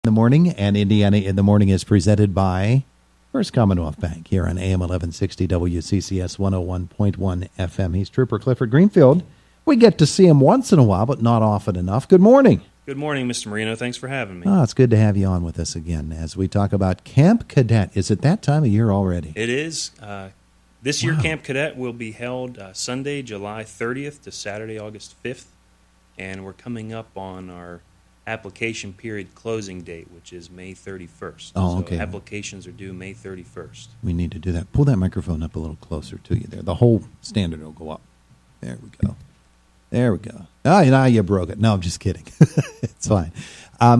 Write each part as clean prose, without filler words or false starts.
In the morning, and Indiana in the Morning is presented by First Commonwealth Bank here on AM 1160 WCCS 101.1 FM. He's Trooper Clifford Greenfield. We get to see him once in a while, but not often enough. Good morning. Good morning, Mr. Marino. Thanks for having me. Oh, it's good to have you on with us again as we talk about Camp Cadet. Is it that time of year already? It is. This year, Camp Cadet will be held Sunday, July 30th to Saturday, August 5th, and we're coming up on our application period closing date, which is May 31st. Oh, okay. So applications are due May 31st. We need to do that. Pull that microphone up a little closer to you there. The whole standard will go up. There we go. There we go. Oh, now you broke it. No, I'm just kidding. It's fine.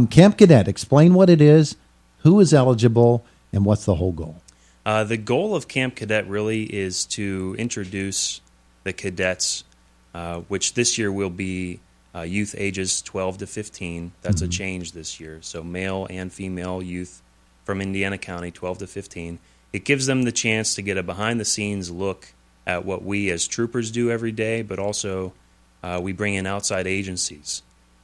Camp Cadet, explain what it is, who is eligible, and what's the whole goal? The goal of Camp Cadet really is to introduce the cadets, which this year will be youth ages 12 to 15. That's a change this year. So male and female youth from Indiana County, 12 to 15. It gives them the chance to get a behind-the-scenes look at what we as troopers do every day, but also we bring in outside agencies,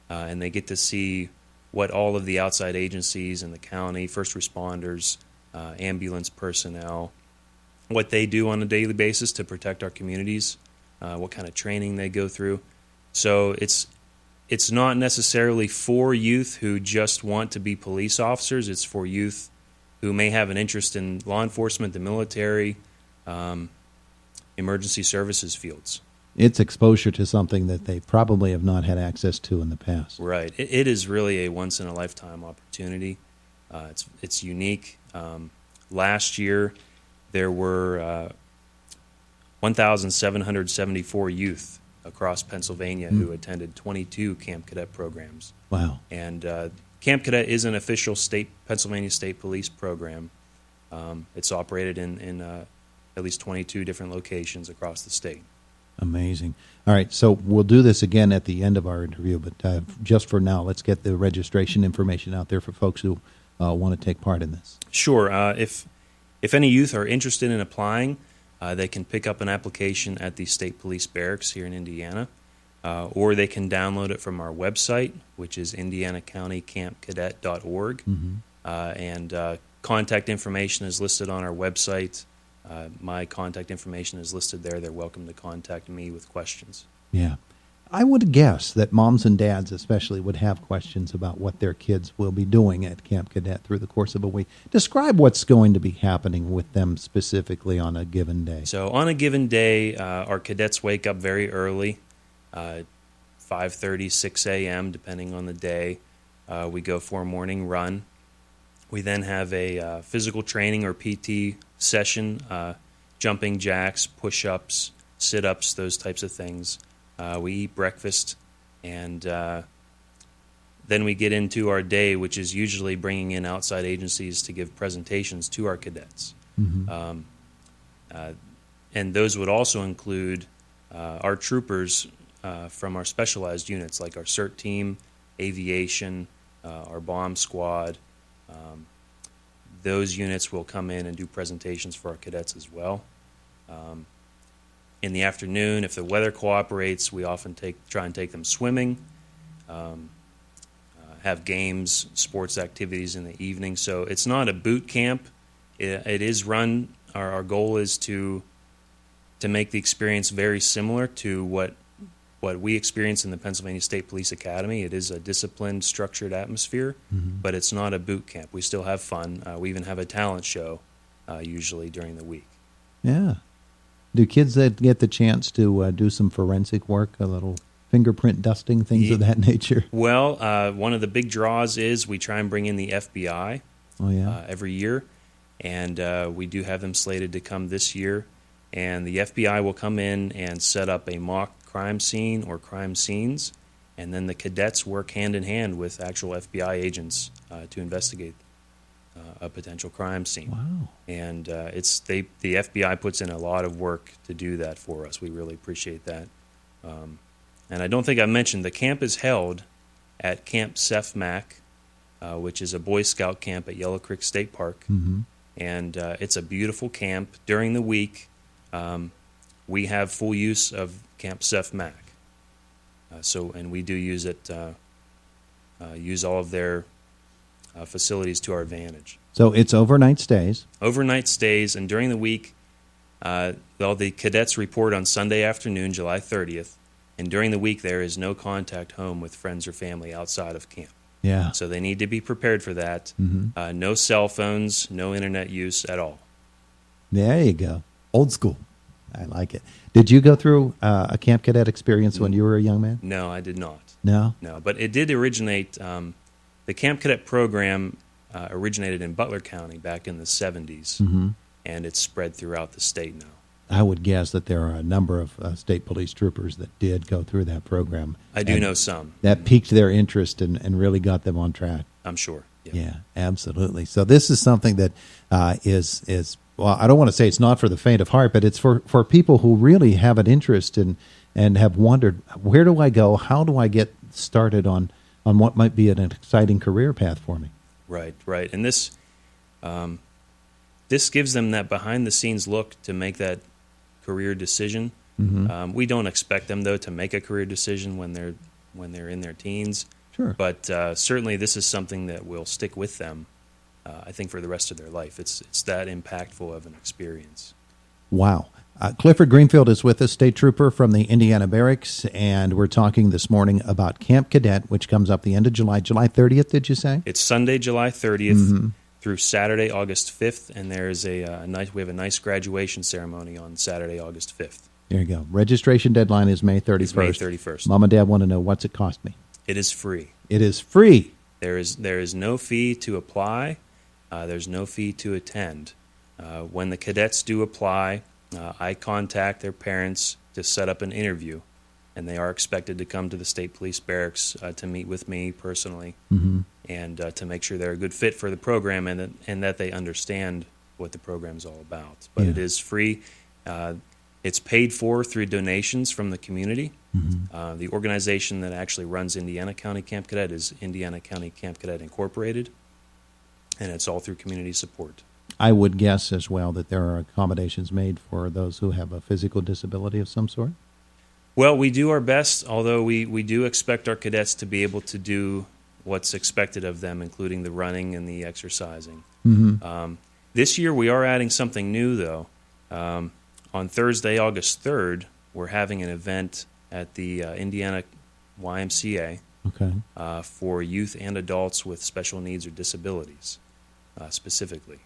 and they get to see what all of the outside agencies in the county, first responders, ambulance personnel, what they do on a daily basis to protect our communities, what kind of training they go through. So it's not necessarily for youth who just want to be police officers. It's for youth who may have an interest in law enforcement, the military, emergency services fields. It's exposure to something that they probably have not had access to in the past. Right. It is really a once-in-a-lifetime opportunity. It's unique. Last year, there were 1,774 youth across Pennsylvania who attended 22 Camp Cadet programs. Wow. And Camp Cadet is an official Pennsylvania State Police program. It's operated in at least 22 different locations across the state. Amazing. All right, so we'll do this again at the end of our interview, but just for now, let's get the registration information out there for folks who want to take part in this. Sure. If any youth are interested in applying, they can pick up an application at the State Police Barracks here in Indiana, or they can download it from our website, which is indianacountycampcadet.org, and contact information is listed on our website. My contact information is listed there. They're welcome to contact me with questions. Yeah. I would guess that moms and dads especially would have questions about what their kids will be doing at Camp Cadet through the course of a week. Describe what's going to be happening with them specifically on a given day. So on a given day, our cadets wake up very early, 5:30, 6 a.m., depending on the day. We go for a morning run. We then have a physical training or PT session, jumping jacks, push-ups, sit-ups, those types of things. We eat breakfast, and then we get into our day, which is usually bringing in outside agencies to give presentations to our cadets. And those would also include our troopers from our specialized units, like our CERT team, aviation, our bomb squad. Those units will come in and do presentations for our cadets as well. In the afternoon, if the weather cooperates, we often try and take them swimming, have games, sports activities in the evening. So it's not a boot camp. It is run. Our goal is to make the experience very similar to what we experience in the Pennsylvania State Police Academy. It is a disciplined, structured atmosphere, but it's not a boot camp. We still have fun. We even have a talent show usually during the week. Yeah. Do kids that get the chance to do some forensic work, a little fingerprint dusting, things of that nature? Well, one of the big draws is we try and bring in the FBI every year, and we do have them slated to come this year. And the FBI will come in and set up a mock crime scene or crime scenes, and then the cadets work hand-in-hand with actual FBI agents to investigate a potential crime scene. Wow. And the FBI puts in a lot of work to do that for us. We really appreciate that. And I don't think I mentioned, the camp is held at Camp Mac, which is a Boy Scout camp at Yellow Creek State Park. And it's a beautiful camp. During the week, we have full use of Camp Mac. And we do use it, use all of their facilities to our advantage. So it's overnight stays. Overnight stays, and during the week, all the cadets report on Sunday afternoon, July 30th, and during the week there is no contact home with friends or family outside of camp. Yeah. So they need to be prepared for that. No cell phones, no internet use at all. There you go. Old school. I like it. Did you go through a Camp Cadet experience when you were a young man? No, I did not. No? No, but it did originate, the Camp Cadet program originated in Butler County back in the 70s, and it's spread throughout the state now. I would guess that there are a number of state police troopers that did go through that program. I do know some. That piqued their interest and really got them on track. I'm sure. Yeah, absolutely. So this is something that is well, I don't want to say it's not for the faint of heart, but it's for people who really have an interest and have wondered, where do I go? How do I get started on what might be an exciting career path for me? Right. And this gives them that behind-the-scenes look to make that career decision. We don't expect them, though, to make a career decision when they're in their teens. Sure. But certainly this is something that will stick with them, I think, for the rest of their life. It's that impactful of an experience. Wow. Clifford Greenfield is with us, state trooper from the Indiana Barracks, and we're talking this morning about Camp Cadet, which comes up the end of July. July 30th, did you say? It's Sunday, July 30th through Saturday, August 5th, and there's we have a nice graduation ceremony on Saturday, August 5th. There you go. Registration deadline is May 31st. It's May 31st. Mom and Dad want to know, what's it cost me? It is free. It is free. There is no fee to apply. There's no fee to attend. When the cadets do apply, I contact their parents to set up an interview, and they are expected to come to the State Police Barracks to meet with me personally and to make sure they're a good fit for the program and that they understand what the program is all about. But it is free. It's paid for through donations from the community. The organization that actually runs Indiana County Camp Cadet is Indiana County Camp Cadet Incorporated, and it's all through community support. I would guess as well that there are accommodations made for those who have a physical disability of some sort? Well, we do our best, although we do expect our cadets to be able to do what's expected of them, including the running and the exercising. This year we are adding something new, though. On Thursday, August 3rd, we're having an event at the Indiana YMCA for youth and adults with special needs or disabilities, specifically.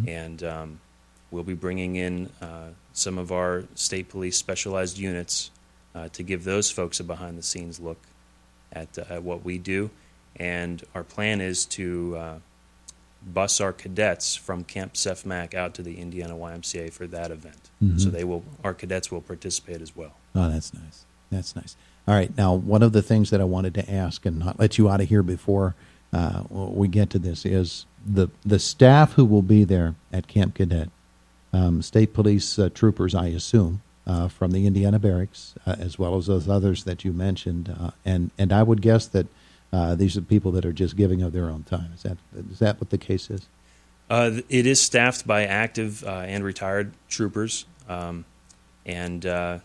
And we'll be bringing in some of our state police specialized units to give those folks a behind-the-scenes look at what we do. And our plan is to bus our cadets from Camp CEFMAC out to the Indiana YMCA for that event. So our cadets will participate as well. Oh, that's nice. That's nice. All right. Now, one of the things that I wanted to ask and not let you out of here before we get to this is the staff who will be there at Camp Cadet, state police troopers, I assume, from the Indiana Barracks, as well as those others that you mentioned. And I would guess that these are people that are just giving of their own time. Is that what the case is? It is staffed by active and retired troopers, and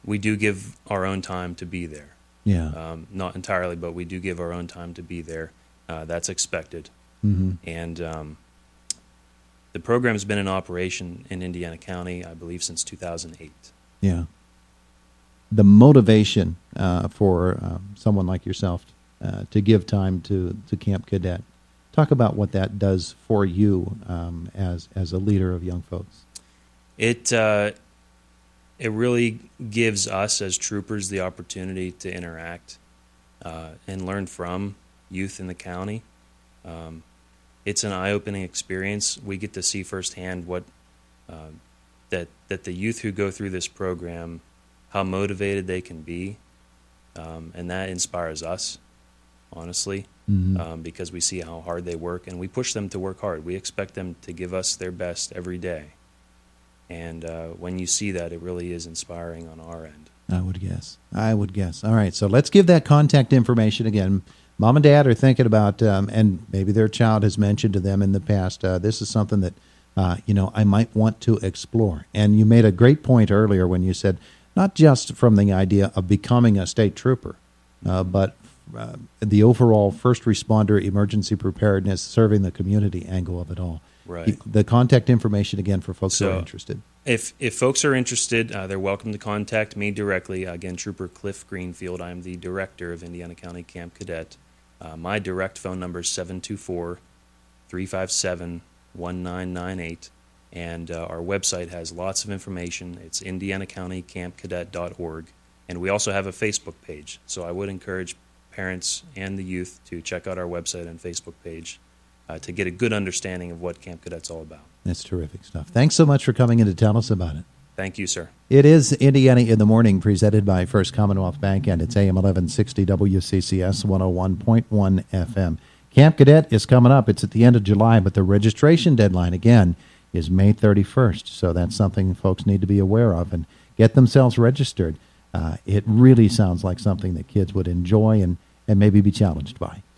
we do give our own time to be there. Yeah. Not entirely, but we do give our own time to be there. That's expected. And the program has been in operation in Indiana County, I believe, since 2008. Yeah. The motivation for someone like yourself to give time to Camp Cadet. Talk about what that does for you as a leader of young folks. It really gives us as troopers the opportunity to interact and learn from youth in the county. It's an eye-opening experience. We get to see firsthand what that the youth who go through this program, how motivated they can be, and that inspires us, honestly, because we see how hard they work, and we push them to work hard. We expect them to give us their best every day. And when you see that, it really is inspiring on our end. I would guess. All right, so let's give that contact information again. Mom and Dad are thinking about, and maybe their child has mentioned to them in the past, this is something that, I might want to explore. And you made a great point earlier when you said, not just from the idea of becoming a state trooper, but the overall first responder emergency preparedness, serving the community angle of it all. Right. The contact information again for folks who are interested. If folks are interested, they're welcome to contact me directly. Again, Trooper Cliff Greenfield. I'm the director of Indiana County Camp Cadet. My direct phone number is 724-357-1998, and our website has lots of information. It's indianacountycampcadet.org, and we also have a Facebook page. So I would encourage parents and the youth to check out our website and Facebook page to get a good understanding of what Camp Cadet's all about. That's terrific stuff. Thanks so much for coming in to tell us about it. Thank you, sir. It is Indiana in the Morning, presented by First Commonwealth Bank, and it's AM 1160 WCCS 101.1 FM. Camp Cadet is coming up. It's at the end of July, but the registration deadline, again, is May 31st. So that's something folks need to be aware of and get themselves registered. It really sounds like something that kids would enjoy and maybe be challenged by.